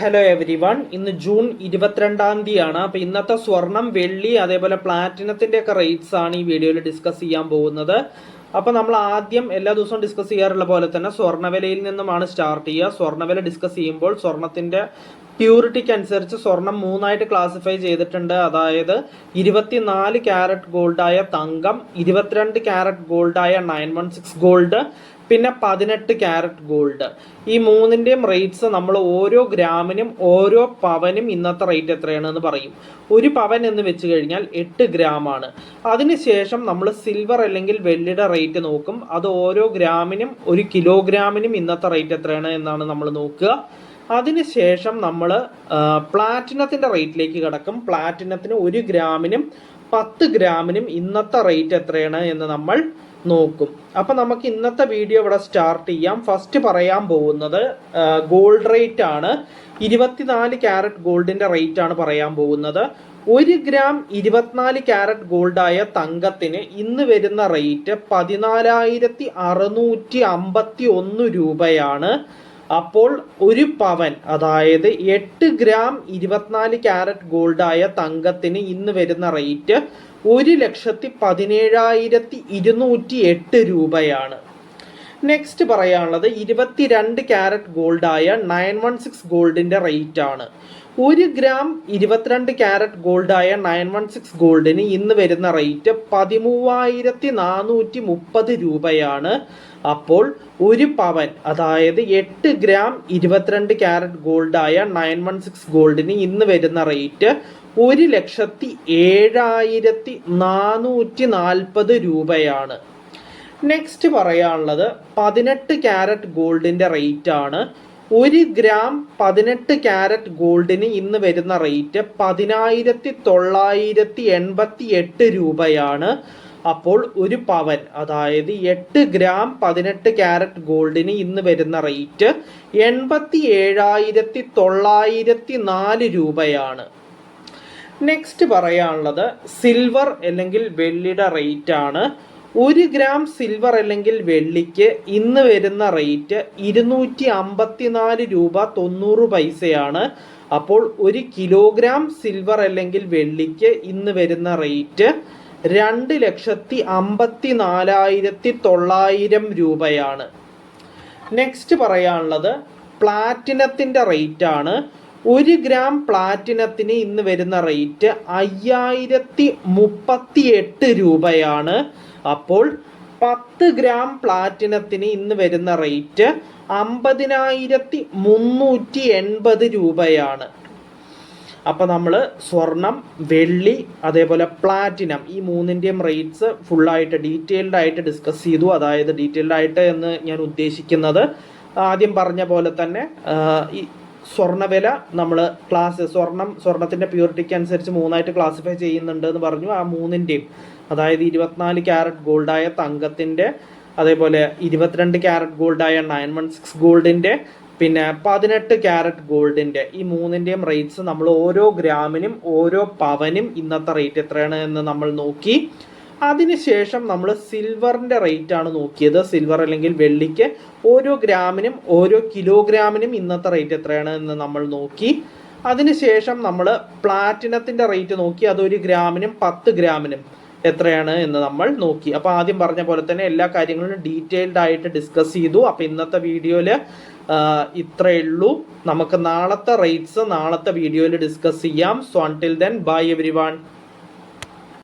Hello every one. ഇന്ന് June 22-ാം തീയതിയാണ്. അപ്പോൾ ഇന്നത്തെ സ്വർണം, വെള്ളി, അതേപോലെ പ്ലാറ്റിനത്തിൻ്റെ ഒക്കെ റേറ്റ്സ് ആണ് ഈ വീഡിയോയിൽ ഡിസ്കസ് ചെയ്യാൻ പോകുന്നത്. അപ്പോൾ നമ്മൾ ആദ്യം എല്ലാ ദിവസവും ഡിസ്കസ് ചെയ്യാറുള്ള പോലെ തന്നെ സ്വർണ്ണവിലയിൽ നിന്നുമാണ് സ്റ്റാർട്ട് ചെയ്യുക. സ്വർണ്ണവില ഡിസ്കസ് ചെയ്യുമ്പോൾ സ്വർണത്തിൻ്റെ പ്യൂരിറ്റിക്ക് അനുസരിച്ച് സ്വർണം മൂന്നായിട്ട് ക്ലാസിഫൈ ചെയ്തിട്ടുണ്ട്. അതായത് 24 ക്യാരറ്റ് ഗോൾഡായ തങ്കം, 22 ക്യാരറ്റ് ഗോൾഡായ 916 ഗോൾഡ്, പിന്നെ 18 ക്യാരറ്റ് ഗോൾഡ്. ഈ മൂന്നിൻ്റെയും റേറ്റ്സ് നമ്മൾ ഓരോ ഗ്രാമിനും ഓരോ പവനും ഇന്നത്തെ റേറ്റ് എത്രയാണെന്ന് പറയും. ഒരു പവൻ എന്ന് വെച്ച് കഴിഞ്ഞാൽ 8 ഗ്രാമാണ്. അതിനുശേഷം നമ്മൾ സിൽവർ അല്ലെങ്കിൽ വെള്ളിയുടെ റേറ്റ് നോക്കും. അത് ഓരോ ഗ്രാമിനും ഒരു കിലോഗ്രാമിനും ഇന്നത്തെ റേറ്റ് എത്രയാണ് എന്നാണ് നമ്മൾ നോക്കുക. അതിനുശേഷം നമ്മൾ പ്ലാറ്റിനത്തിൻ്റെ റേറ്റിലേക്ക് കിടക്കും. പ്ലാറ്റിനത്തിന് 1 ഗ്രാമിനും 10 ഗ്രാമിനും ഇന്നത്തെ റേറ്റ് എത്രയാണ് എന്ന് നമ്മൾ നോക്കും. അപ്പം നമുക്ക് ഇന്നത്തെ വീഡിയോ ഇവിടെ സ്റ്റാർട്ട് ചെയ്യാം. ഫസ്റ്റ് പറയാൻ പോകുന്നത് ഗോൾഡ് റേറ്റ് ആണ്. 24 ക്യാരറ്റ് ഗോൾഡിൻ്റെ റേറ്റ് ആണ് പറയാൻ പോകുന്നത്. 1 ഗ്രാം 24 ക്യാരറ്റ് ഗോൾഡായ തങ്കത്തിന് ഇന്ന് വരുന്ന റേറ്റ് 14,651 രൂപയാണ്. അപ്പോൾ ഒരു പവൻ, അതായത് 8 ഗ്രാം 24 ക്യാരറ്റ് ഗോൾഡായ തങ്കത്തിന് ഇന്ന് വരുന്ന റേറ്റ് 1,17,208 രൂപയാണ്. നെക്സ്റ്റ് പറയാനുള്ളത് 22 ക്യാരറ്റ് ഗോൾഡായ 916 ഗോൾഡിൻ്റെ റേറ്റ് ആണ്. 1 ഗ്രാം 22 ക്യാരറ്റ് ഗോൾഡായ 916 ഗോൾഡിന് ഇന്ന് വരുന്ന റേറ്റ് 13,430 രൂപയാണ്. അപ്പോൾ ഒരു പവൻ, അതായത് 8 ഗ്രാം 22 ക്യാരറ്റ് ഗോൾഡായ 916 ഗോൾഡിന് ഇന്ന് വരുന്ന റേറ്റ് 1,07,440 രൂപയാണ്. നെക്സ്റ്റ് പറയാനുള്ളത് 18 ക്യാരറ്റ് ഗോൾഡിൻ്റെ റേറ്റ് ആണ്. 1 ഗ്രാം 18 ക്യാരറ്റ് ഗോൾഡിന് ഇന്ന് വരുന്ന റേറ്റ് 10,988 രൂപയാണ്. അപ്പോൾ ഒരു പവൻ, അതായത് 8 ഗ്രാം 18 ക്യാരറ്റ് ഗോൾഡിന് ഇന്ന് വരുന്ന റേറ്റ് 87,904 രൂപയാണ്. നെക്സ്റ്റ് പറയാനുള്ളത് സിൽവർ അല്ലെങ്കിൽ വെള്ളിയുടെ റേറ്റ് ആണ്. 1 ഗ്രാം സിൽവർ അല്ലെങ്കിൽ വെള്ളിക്ക് ഇന്ന് വരുന്ന റേറ്റ് 254 രൂപ 90 പൈസയാണ്. അപ്പോൾ 1 കിലോഗ്രാം സിൽവർ അല്ലെങ്കിൽ വെള്ളിക്ക് ഇന്ന് വരുന്ന റേറ്റ് 2,54,900 രൂപയാണ്. നെക്സ്റ്റ് പറയാനുള്ളത് പ്ലാറ്റിനത്തിൻ്റെ റേറ്റ് ആണ്. 1 ഗ്രാം പ്ലാറ്റിനത്തിന് ഇന്ന് വരുന്ന റേറ്റ് 5,038 രൂപയാണ്. അപ്പോൾ 10 ഗ്രാം പ്ലാറ്റിനത്തിന് ഇന്ന് വരുന്ന റേറ്റ് 50,380 രൂപയാണ്. അപ്പോൾ നമ്മൾ സ്വർണം, വെള്ളി, അതേപോലെ പ്ലാറ്റിനം, ഈ മൂന്നിൻ്റെയും റേറ്റ്സ് ഫുള്ളായിട്ട് ഡീറ്റെയിൽഡ് ആയിട്ട് ഡിസ്കസ് ചെയ്തു. അതായത് ഡീറ്റെയിൽഡ് ആയിട്ട് എന്ന് ഞാൻ ഉദ്ദേശിക്കുന്നത് ആദ്യം പറഞ്ഞ പോലെ തന്നെ ഈ സ്വർണ്ണവില നമ്മൾ സ്വർണത്തിൻ്റെ പ്യൂരിറ്റിക്ക് അനുസരിച്ച് മൂന്നായിട്ട് ക്ലാസിഫൈ ചെയ്യുന്നുണ്ട് എന്ന് പറഞ്ഞു. ആ മൂന്നിൻ്റെയും, അതായത് 24 ക്യാരറ്റ് ഗോൾഡായ തങ്കത്തിൻ്റെ, അതേപോലെ 22 ക്യാരറ്റ് ഗോൾഡായ 916 ഗോൾഡിൻ്റെ, പിന്നെ 18 ക്യാരറ്റ് ഗോൾഡിൻ്റെ, ഈ മൂന്നിൻ്റെയും റേറ്റ്സ് നമ്മൾ ഓരോ ഗ്രാമിനും ഓരോ പവനും ഇന്നത്തെ റേറ്റ് എത്രയാണ് എന്ന് നമ്മൾ നോക്കി. അതിനുശേഷം നമ്മൾ സിൽവറിൻ്റെ റേറ്റ് ആണ് നോക്കിയത്. സിൽവർ അല്ലെങ്കിൽ വെള്ളിക്ക് ഓരോ ഗ്രാമിനും ഓരോ കിലോഗ്രാമിനും ഇന്നത്തെ റേറ്റ് എത്രയാണ് എന്ന് നമ്മൾ നോക്കി. അതിനുശേഷം നമ്മൾ പ്ലാറ്റിനത്തിൻ്റെ റേറ്റ് നോക്കി. അത് 1 ഗ്രാമിനും 10 ഗ്രാമിനും എത്രയാണ് എന്ന് നമ്മൾ നോക്കി. അപ്പോൾ ആദ്യം പറഞ്ഞ പോലെ തന്നെ എല്ലാ കാര്യങ്ങളും ഡീറ്റെയിൽഡ് ആയിട്ട് ഡിസ്കസ് ചെയ്തു. അപ്പോൾ ഇന്നത്തെ വീഡിയോയിൽ ഇത്രയേ ഉള്ളൂ. നമുക്ക് നാളത്തെ റേറ്റ്സ് നാളത്തെ വീഡിയോയിൽ ഡിസ്കസ് ചെയ്യാം. So until then bye everyone.